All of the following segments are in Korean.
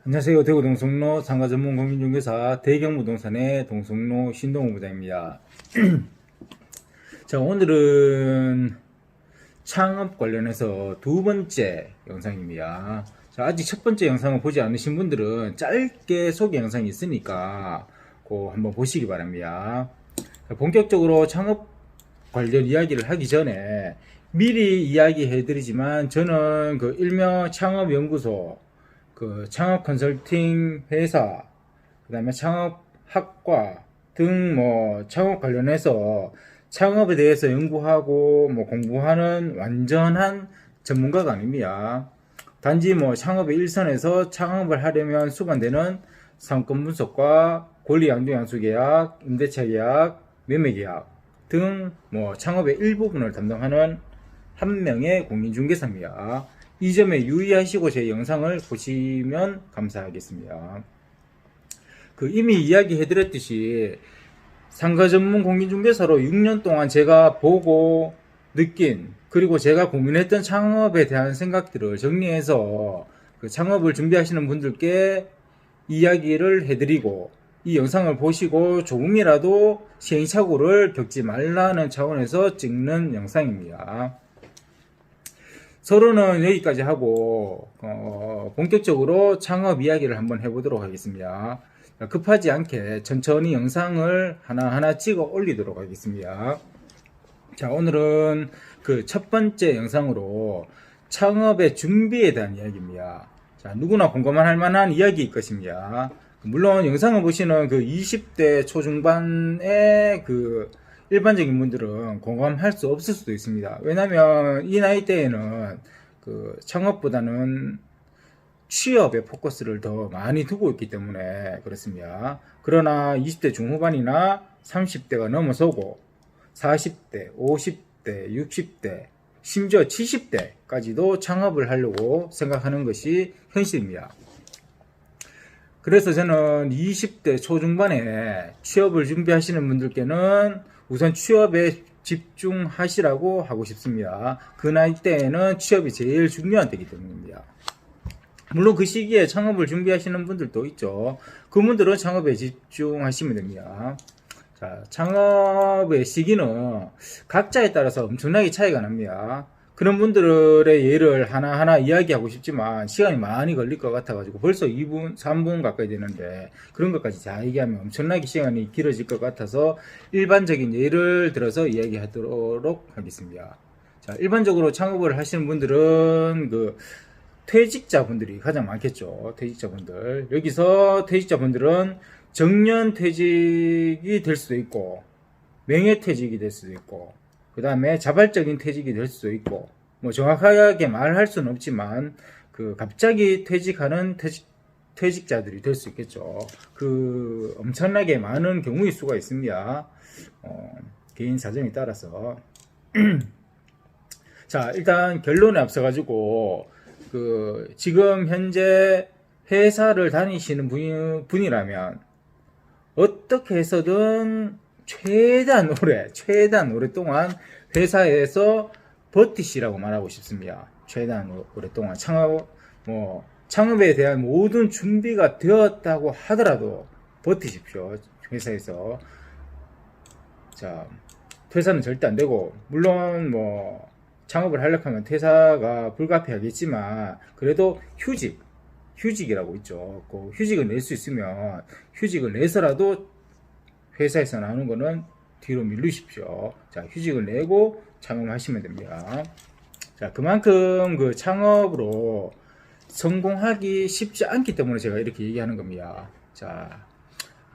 안녕하세요. 대구 동성로 상가 전문 공인중개사 대경부동산의 동성로 신동호 부장입니다. 자, 오늘은 창업 관련해서 두 번째 영상입니다. 자, 아직 첫 번째 영상을 보지 않으신 분들은 짧게 소개 영상이 있으니까 그 한번 보시기 바랍니다. 자, 본격적으로 창업 관련 이야기를 하기 전에 미리 이야기해 드리지만 저는 그 일명 창업연구소, 그 창업 컨설팅 회사, 그 다음에 창업학과 등 창업 관련해서 창업에 대해서 연구하고 공부하는 완전한 전문가가 아닙니다. 단지 창업의 일선에서 창업을 하려면 수반되는 상권 분석과 권리 양도 양수 계약, 임대차 계약, 매매 계약 등 창업의 일부분을 담당하는 한 명의 공인중개사입니다. 이 점에 유의하시고 제 영상을 보시면 감사하겠습니다. 이미 이야기해드렸듯이 상가 전문 공인중개사로 6년 동안 제가 보고 느낀, 그리고 제가 고민했던 창업에 대한 생각들을 정리해서 창업을 준비하시는 분들께 이야기를 해드리고, 이 영상을 보시고 조금이라도 시행착오를 겪지 말라는 차원에서 찍는 영상입니다. 서로는 여기까지 하고 본격적으로 창업 이야기를 한번 해보도록 하겠습니다. 급하지 않게 천천히 영상을 하나하나 찍어 올리도록 하겠습니다. 자, 오늘은 첫 번째 영상으로 창업의 준비에 대한 이야기입니다. 자, 누구나 공감할 만한 이야기일 것입니다. 물론 영상을 보시는 20대 초중반의 일반적인 분들은 공감할 수 없을 수도 있습니다. 왜냐면 이 나이대에는 창업보다는 취업에 포커스를 더 많이 두고 있기 때문에 그렇습니다. 그러나 20대 중후반이나 30대가 넘어서고 40대, 50대, 60대, 심지어 70대까지도 창업을 하려고 생각하는 것이 현실입니다. 그래서 저는 20대 초중반에 취업을 준비하시는 분들께는 우선 취업에 집중하시라고 하고 싶습니다. 그 나이 때에는 취업이 제일 중요한 때이기 때문입니다. 물론 그 시기에 창업을 준비하시는 분들도 있죠. 그분들은 창업에 집중하시면 됩니다. 자, 창업의 시기는 각자에 따라서 엄청나게 차이가 납니다. 그런 분들의 예를 하나하나 이야기하고 싶지만 시간이 많이 걸릴 것 같아가지고 벌써 2분, 3분 가까이 되는데 그런 것까지 다 얘기하면 엄청나게 시간이 길어질 것 같아서 일반적인 예를 들어서 이야기하도록 하겠습니다. 자, 일반적으로 창업을 하시는 분들은 퇴직자분들이 가장 많겠죠. 퇴직자분들. 여기서 퇴직자분들은 정년퇴직이 될 수도 있고 명예퇴직이 될 수도 있고 그 다음에 자발적인 퇴직이 될 수도 있고 정확하게 말할 수는 없지만 갑자기 퇴직하는 퇴직자들이 될 수 있겠죠. 엄청나게 많은 경우일 수가 있습니다. 개인 사정에 따라서. 자, 일단 결론에 앞서가지고 지금 현재 회사를 다니시는 분이라면 어떻게 해서든 최대한 오랫동안 회사에서 버티시라고 말하고 싶습니다. 최대한 오랫동안 창업에 대한 모든 준비가 되었다고 하더라도 버티십시오. 회사에서. 자, 퇴사는 절대 안 되고, 물론 창업을 하려고 하면 퇴사가 불가피하겠지만 그래도 휴직이라고 있죠. 휴직을 낼 수 있으면 휴직을 내서라도 회사에서 나오는 거는 뒤로 밀리십시오. 자, 휴직을 내고 창업하시면 됩니다. 자, 그만큼 창업으로 성공하기 쉽지 않기 때문에 제가 이렇게 얘기하는 겁니다. 자,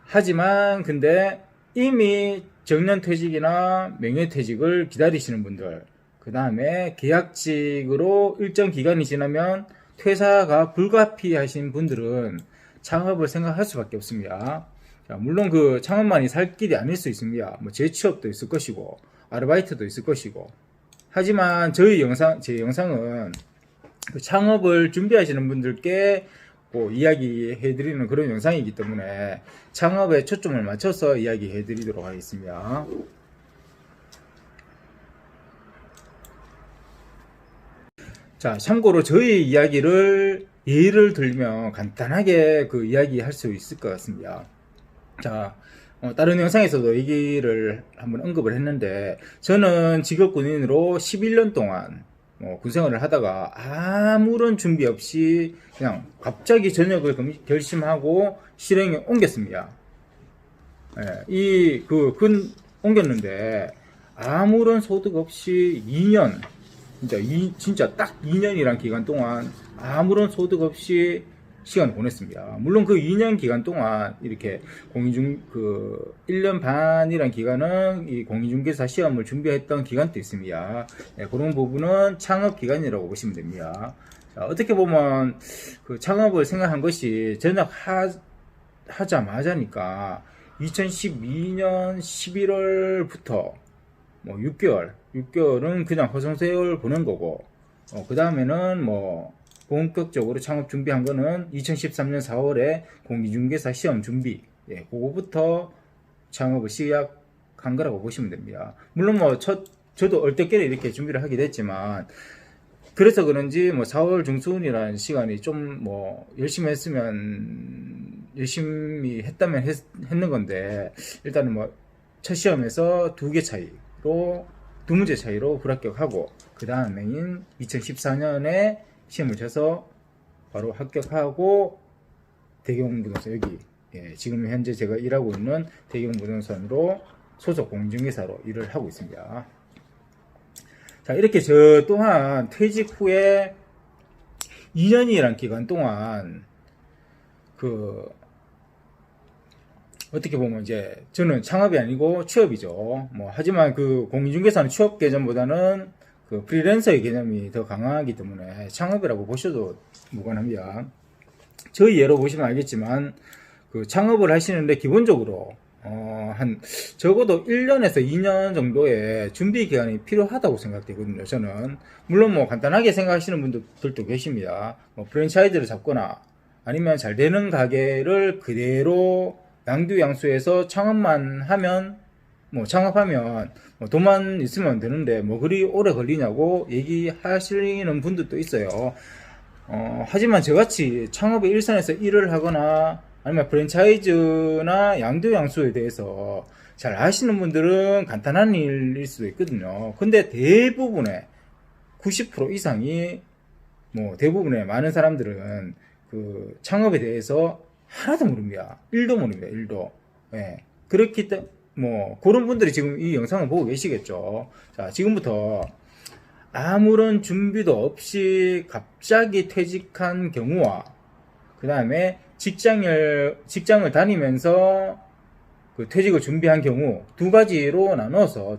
하지만 근데 이미 정년퇴직이나 명예퇴직을 기다리시는 분들, 그 다음에 계약직으로 일정 기간이 지나면 퇴사가 불가피하신 분들은 창업을 생각할 수밖에 없습니다. 자, 물론 창업만이 살 길이 아닐 수 있습니다. 재취업도 있을 것이고 아르바이트도 있을 것이고. 하지만 제 영상은 창업을 준비하시는 분들께 이야기해드리는 그런 영상이기 때문에 창업에 초점을 맞춰서 이야기해드리도록 하겠습니다. 자, 참고로 저희 이야기를 예를 들면 간단하게 그 이야기할 수 있을 것 같습니다. 자, 다른 영상에서도 얘기를 한번 언급을 했는데, 저는 직업 군인으로 11년 동안 군생활을 하다가 아무런 준비 없이 그냥 갑자기 전역을 결심하고 실행에 옮겼습니다. 예, 옮겼는데 아무런 소득 없이 2년, 진짜 딱 2년이란 기간 동안 아무런 소득 없이 시간을 보냈습니다. 물론 그 2년 기간 동안 이렇게 1년 반이란 기간은 이 공인중개사 시험을 준비했던 기간도 있습니다. 네, 그런 부분은 창업 기간이라고 보시면 됩니다. 자, 어떻게 보면 그 창업을 생각한 것이 하자마자니까 2012년 11월부터 뭐 6개월은 그냥 허송세월 보낸 거고, 그 다음에는 뭐 본격적으로 창업 준비한 거는 2013년 4월에 공인중개사 시험 준비, 그거부터 창업을 시작한 거라고 보시면 됩니다. 물론 뭐 저도 얼떨결에 이렇게 준비를 하게 됐지만, 그래서 그런지 뭐 4월 중순이라는 시간이 좀 뭐 열심히 했다면 했는 건데, 일단은 뭐 첫 시험에서 두 문제 차이로 불합격하고, 그 다음에인 2014년에 시험을 쳐서 바로 합격하고 대경부동산, 여기 지금 현재 제가 일하고 있는 대경부동산으로 소속 공인중개사로 일을 하고 있습니다. 자, 이렇게 저 또한 퇴직 후에 2년이란 기간 동안 어떻게 보면 이제 저는 창업이 아니고 취업이죠. 하지만 그 공인중개사는 취업 개념보다는 그 프리랜서의 개념이 더 강하기 때문에 창업이라고 보셔도 무관합니다. 저희 예로 보시면 알겠지만, 그 창업을 하시는데 기본적으로 한 적어도 1년에서 2년 정도의 준비 기간이 필요하다고 생각되거든요. 저는 물론 뭐 간단하게 생각하시는 분들도 계십니다. 프랜차이즈를 잡거나 아니면 잘 되는 가게를 그대로 양두양수해서 창업하면 돈만 있으면 되는데 그리 오래 걸리냐고 얘기하시는 분들도 있어요. 하지만 저같이 창업의 일선에서 일을 하거나 아니면 프랜차이즈나 양두양수에 대해서 잘 아시는 분들은 간단한 일일 수도 있거든요. 근데 대부분의 90% 이상이 대부분의 많은 사람들은 그 창업에 대해서 하나도 모릅니다. 1도 모릅니다. 1도. 예. 그렇기 때문에 그런 분들이 지금 이 영상을 보고 계시겠죠. 자, 지금부터 아무런 준비도 없이 갑자기 퇴직한 경우와 그 다음에 직장을 다니면서 그 퇴직을 준비한 경우 두 가지로 나눠서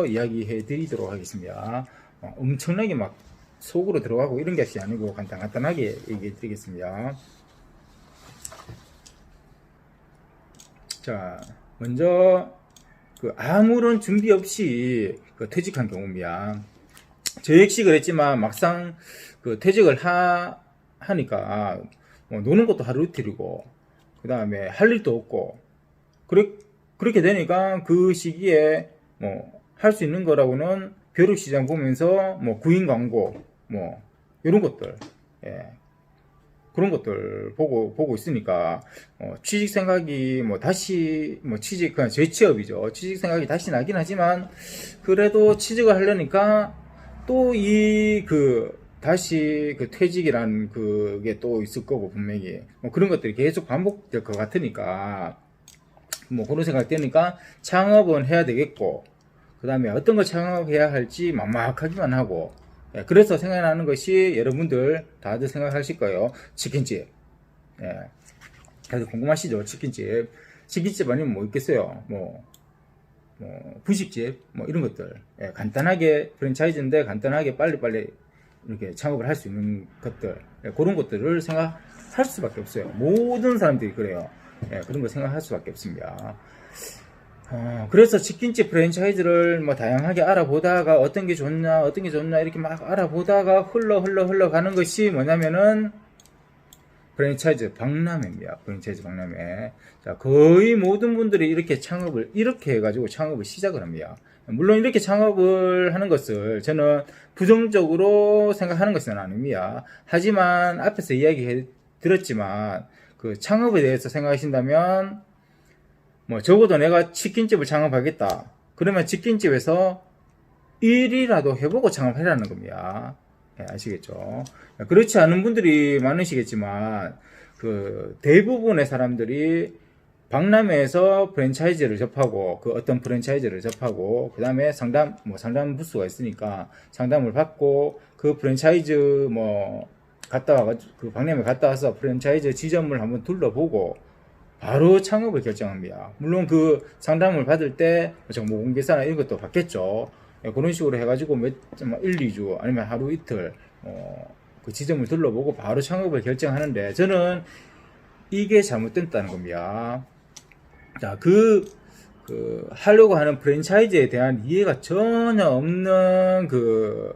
이야기해 드리도록 하겠습니다. 엄청나게 막 속으로 들어가고 이런 것이 아니고 간단하게 얘기해 드리겠습니다. 자, 먼저 그 아무런 준비 없이 그 퇴직한 경우입니다. 저 역시 그랬지만 막상 그 퇴직을 하니까 노는 것도 하루 이틀이고 그 다음에 할 일도 없고 그렇게 되니까 그 시기에 할 수 있는 거라고는 벼룩시장 보면서 구인 광고 이런 것들, 그런 것들 보고 있으니까 취직 생각이 그냥 재취업이죠. 취직 생각이 다시 나긴 하지만 그래도 취직을 하려니까 또 다시 그 퇴직이란 그게 또 있을 거고 분명히 그런 것들이 계속 반복될 것 같으니까 그런 생각 되니까 창업은 해야 되겠고 그 다음에 어떤 걸 창업해야 할지 막막하기만 하고, 그래서 생각나는 것이 여러분들 다들 생각하실 거예요. 치킨집. 다들 궁금하시죠? 치킨집 아니면 뭐 있겠어요? 분식집 이런 것들. 간단하게 프랜차이즈인데 간단하게 빨리빨리 이렇게 창업을 할 수 있는 것들, 그런 것들을 생각할 수밖에 없어요. 모든 사람들이 그래요. 그런 걸 생각할 수밖에 없습니다. 그래서 치킨집 프랜차이즈를 다양하게 알아보다가 어떤 게 좋냐 이렇게 막 알아보다가 흘러 가는 것이 뭐냐면은 프랜차이즈 박람회입니다. 프랜차이즈 박람회. 자, 거의 모든 분들이 이렇게 해가지고 창업을 시작을 합니다. 물론 이렇게 창업을 하는 것을 저는 부정적으로 생각하는 것은 아닙니다. 하지만 앞에서 이야기 들었지만 그 창업에 대해서 생각하신다면 뭐 적어도 내가 치킨집을 창업하겠다. 그러면 치킨집에서 일이라도 해보고 창업하라는 겁니다. 네, 아시겠죠? 그렇지 않은 분들이 많으시겠지만 그 대부분의 사람들이 박람회에서 프랜차이즈를 접하고 그 어떤 프랜차이즈를 접하고 그 다음에 상담 부스가 있으니까 상담을 받고 그 프랜차이즈 뭐 갔다 와가지고 그 박람회 갔다 와서 프랜차이즈 지점을 한번 둘러보고 바로 창업을 결정합니다. 물론 그 상담을 받을 때 정보 공개사나 이런 것도 받겠죠. 그런 식으로 해가지고 1, 2주 아니면 하루 이틀 그 지점을 둘러보고 바로 창업을 결정하는데 저는 이게 잘못됐다는 겁니다. 자, 하려고 하는 프랜차이즈에 대한 이해가 전혀 없는 그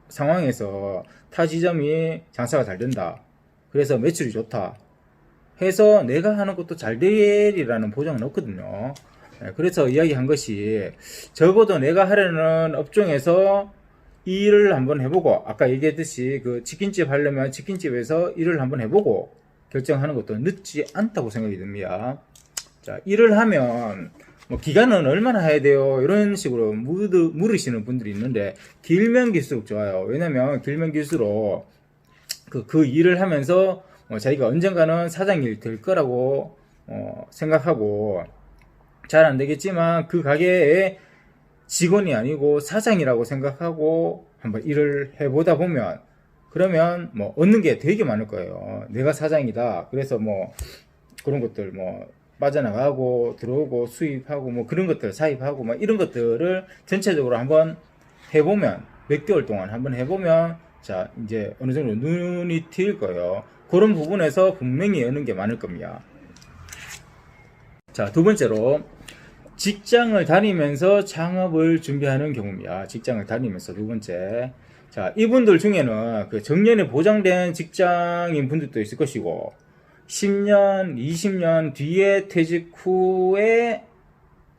상황에서 타 지점이 장사가 잘 된다. 그래서 매출이 좋다. 해서 내가 하는 것도 잘 되리라는 보장은 없거든요. 그래서 이야기한 것이 적어도 내가 하려는 업종에서 일을 한번 해보고 아까 얘기했듯이 그 치킨집 하려면 치킨집에서 일을 한번 해보고 결정하는 것도 늦지 않다고 생각이 듭니다. 자, 일을 하면 뭐 기간은 얼마나 해야 돼요? 이런 식으로 물으시는 분들이 있는데 길면 길수록 좋아요. 왜냐면 길면 길수록 그 일을 하면서 자기가 언젠가는 사장이 될 거라고 생각하고 잘 안 되겠지만 그 가게의 직원이 아니고 사장이라고 생각하고 한번 일을 해보다 보면 그러면 뭐 얻는 게 되게 많을 거예요. 내가 사장이다. 그래서 뭐 그런 것들 뭐 빠져나가고 들어오고 수입하고 뭐 그런 것들 사입하고 뭐 이런 것들을 전체적으로 한번 해보면 몇 개월 동안 한번 해보면 자 이제 어느 정도 눈이 트일 거예요. 그런 부분에서 분명히 얻는 게 많을 겁니다. 자, 두 번째로 직장을 다니면서 창업을 준비하는 경우입니다. 직장을 다니면서 두 번째. 자, 이분들 중에는 그 정년에 보장된 직장인 분들도 있을 것이고 10년, 20년 뒤에 퇴직 후에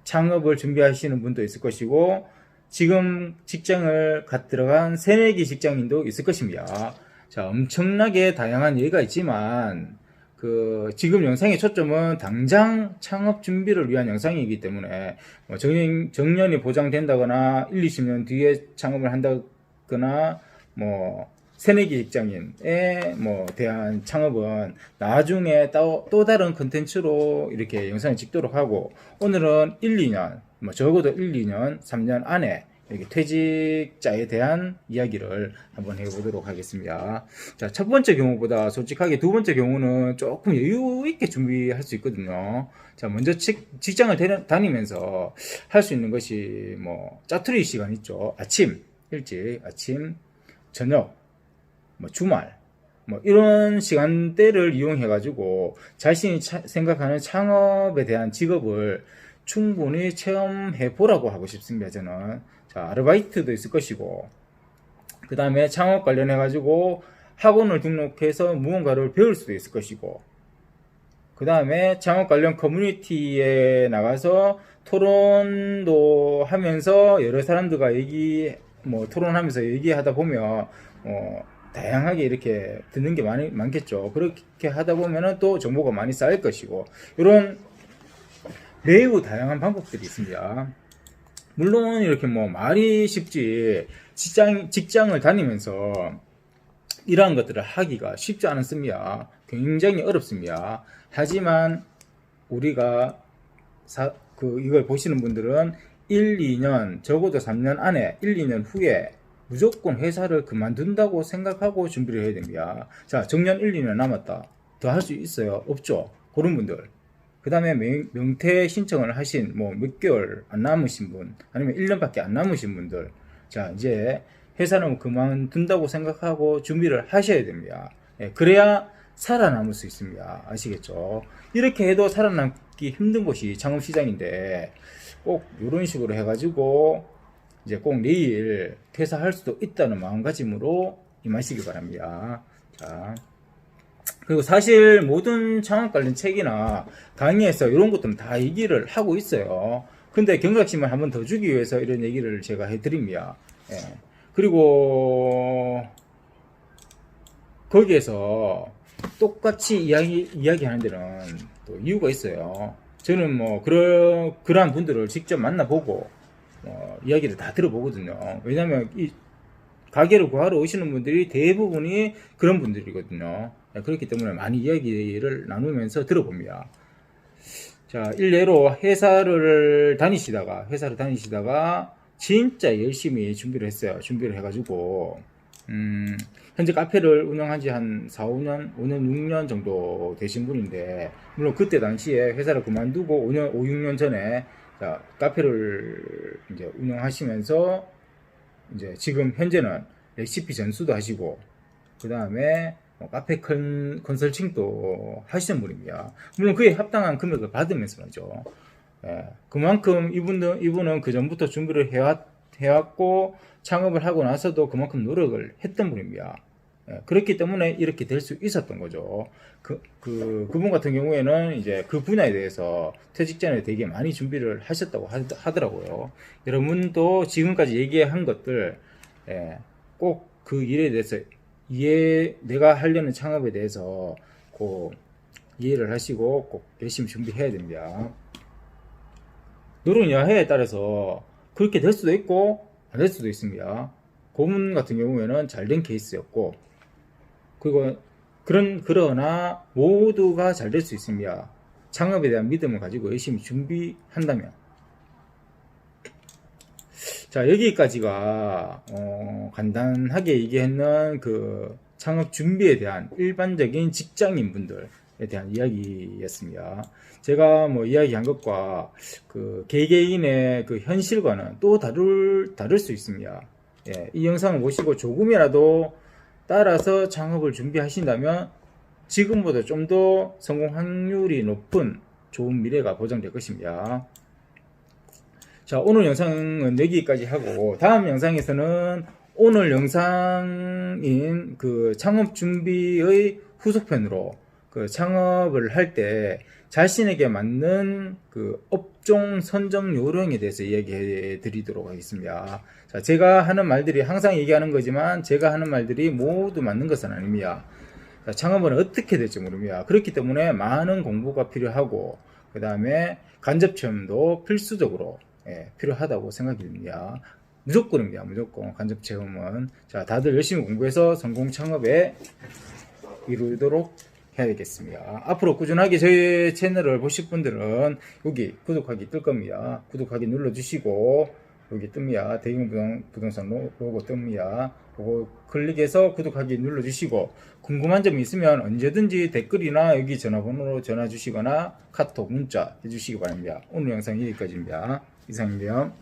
창업을 준비하시는 분도 있을 것이고 지금 직장을 갓 들어간 새내기 직장인도 있을 것입니다. 자, 엄청나게 다양한 예가 있지만 지금 영상의 초점은 당장 창업 준비를 위한 영상이기 때문에 뭐 정년이 보장된다거나 1, 20년 뒤에 창업을 한다거나 뭐 새내기 직장인에 대한 창업은 나중에 또 다른 컨텐츠로 이렇게 영상을 찍도록 하고 오늘은 1, 2년 적어도 1, 2년, 3년 안에 이렇게 퇴직자에 대한 이야기를 한번 해보도록 하겠습니다. 자, 첫 번째 경우보다 솔직하게 두 번째 경우는 조금 여유 있게 준비할 수 있거든요. 자, 먼저 직장을 다니면서 할 수 있는 것이 짜투리 시간 있죠. 일찍, 아침, 저녁, 주말, 이런 시간대를 이용해가지고 자신이 생각하는 창업에 대한 직업을 충분히 체험해 보라고 하고 싶습니다. 저는. 자, 아르바이트도 있을 것이고 그 다음에 창업 관련해 가지고 학원을 등록해서 무언가를 배울 수도 있을 것이고 그 다음에 창업 관련 커뮤니티에 나가서 토론도 하면서 여러 사람들과 토론하면서 얘기하다 보면 다양하게 이렇게 듣는 게 많겠죠. 그렇게 하다 보면은 또 정보가 많이 쌓일 것이고 이런 매우 다양한 방법들이 있습니다. 물론 이렇게 말이 쉽지 직장을 다니면서 이러한 것들을 하기가 쉽지 않습니다. 굉장히 어렵습니다. 하지만 우리가 이걸 보시는 분들은 1, 2년 적어도 3년 안에 1, 2년 후에 무조건 회사를 그만둔다고 생각하고 준비를 해야 됩니다. 자, 정년 1, 2년 남았다. 더 할 수 있어요? 없죠? 그런 분들. 그 다음에 명퇴 신청을 하신 몇 개월 안 남으신 분 아니면 1년밖에 안 남으신 분들 자 이제 회사는 그만둔다고 생각하고 준비를 하셔야 됩니다. 그래야 살아남을 수 있습니다. 아시겠죠? 이렇게 해도 살아남기 힘든 곳이 창업시장인데 꼭 이런 식으로 해가지고 이제 꼭 내일 퇴사할 수도 있다는 마음가짐으로 임하시기 바랍니다. 자. 그리고 사실 모든 창업 관련 책이나 강의에서 이런 것들은 다 얘기를 하고 있어요. 근데 경각심을 한번 더 주기 위해서 이런 얘기를 제가 해드립니다. 예. 그리고 거기에서 똑같이 이야기하는 데는 또 이유가 있어요. 저는 뭐 그러한 분들을 직접 만나보고 이야기를 다 들어보거든요. 왜냐하면 이 가게를 구하러 오시는 분들이 대부분이 그런 분들이거든요. 그렇기 때문에 많이 이야기를 나누면서 들어봅니다. 자, 일례로 회사를 다니시다가 진짜 열심히 준비를 했어요. 준비를 해가지고 현재 카페를 운영한 지 한 4, 5년, 6년 정도 되신 분인데, 물론 그때 당시에 회사를 그만두고 5, 6년 전에 카페를 이제 운영하시면서 이제 지금 현재는 레시피 전수도 하시고, 그 다음에 카페 컨설팅도 하시는 분입니다. 물론 그에 합당한 금액을 받으면서 하죠. 예, 그만큼 이분은 그 전부터 준비를 해왔고, 창업을 하고 나서도 그만큼 노력을 했던 분입니다. 예, 그렇기 때문에 이렇게 될 수 있었던 거죠. 그분 같은 경우에는 이제 그 분야에 대해서 퇴직 전에 되게 많이 준비를 하셨다고 하더라고요. 여러분도 지금까지 얘기한 것들, 예, 꼭 그 일에 대해서 내가 하려는 창업에 대해서 꼭 이해를 하시고 꼭 열심히 준비해야 됩니다. 노력 여하에 따라서 그렇게 될 수도 있고 안 될 수도 있습니다. 고문 같은 경우에는 잘 된 케이스였고, 그리고 그러나 모두가 잘 될 수 있습니다. 창업에 대한 믿음을 가지고 열심히 준비한다면. 자, 여기까지가 간단하게 얘기했는 그 창업 준비에 대한 일반적인 직장인 분들에 대한 이야기였습니다. 제가 뭐 이야기한 것과 그 개개인의 그 현실과는 또 다를 수 있습니다. 예, 이 영상을 보시고 조금이라도 따라서 창업을 준비하신다면 지금보다 좀 더 성공 확률이 높은 좋은 미래가 보장될 것입니다. 자, 오늘 영상은 여기까지 하고, 다음 영상에서는 오늘 영상인 그 창업 준비의 후속편으로 그 창업을 할 때 자신에게 맞는 그 업종 선정 요령에 대해서 이야기해 드리도록 하겠습니다. 자, 제가 하는 말들이 항상 얘기하는 거지만 제가 하는 말들이 모두 맞는 것은 아닙니다. 자, 창업은 어떻게 될지 모릅니다. 그렇기 때문에 많은 공부가 필요하고, 그 다음에 간접 체험도 필수적으로 필요하다고 생각이 듭니다. 무조건입니다. 무조건 간접 체험은. 자, 다들 열심히 공부해서 성공 창업에 이루도록 해야 되겠습니다. 앞으로 꾸준하게 저희 채널을 보실 분들은 여기 구독하기 뜰 겁니다. 구독하기 눌러주시고 여기 뜹니다. 대경부동산 로고 뜹니다. 그거 클릭해서 구독하기 눌러주시고, 궁금한 점이 있으면 언제든지 댓글이나 여기 전화번호로 전화 주시거나 카톡 문자 해주시기 바랍니다. 오늘 영상 여기까지입니다. 이상입니다.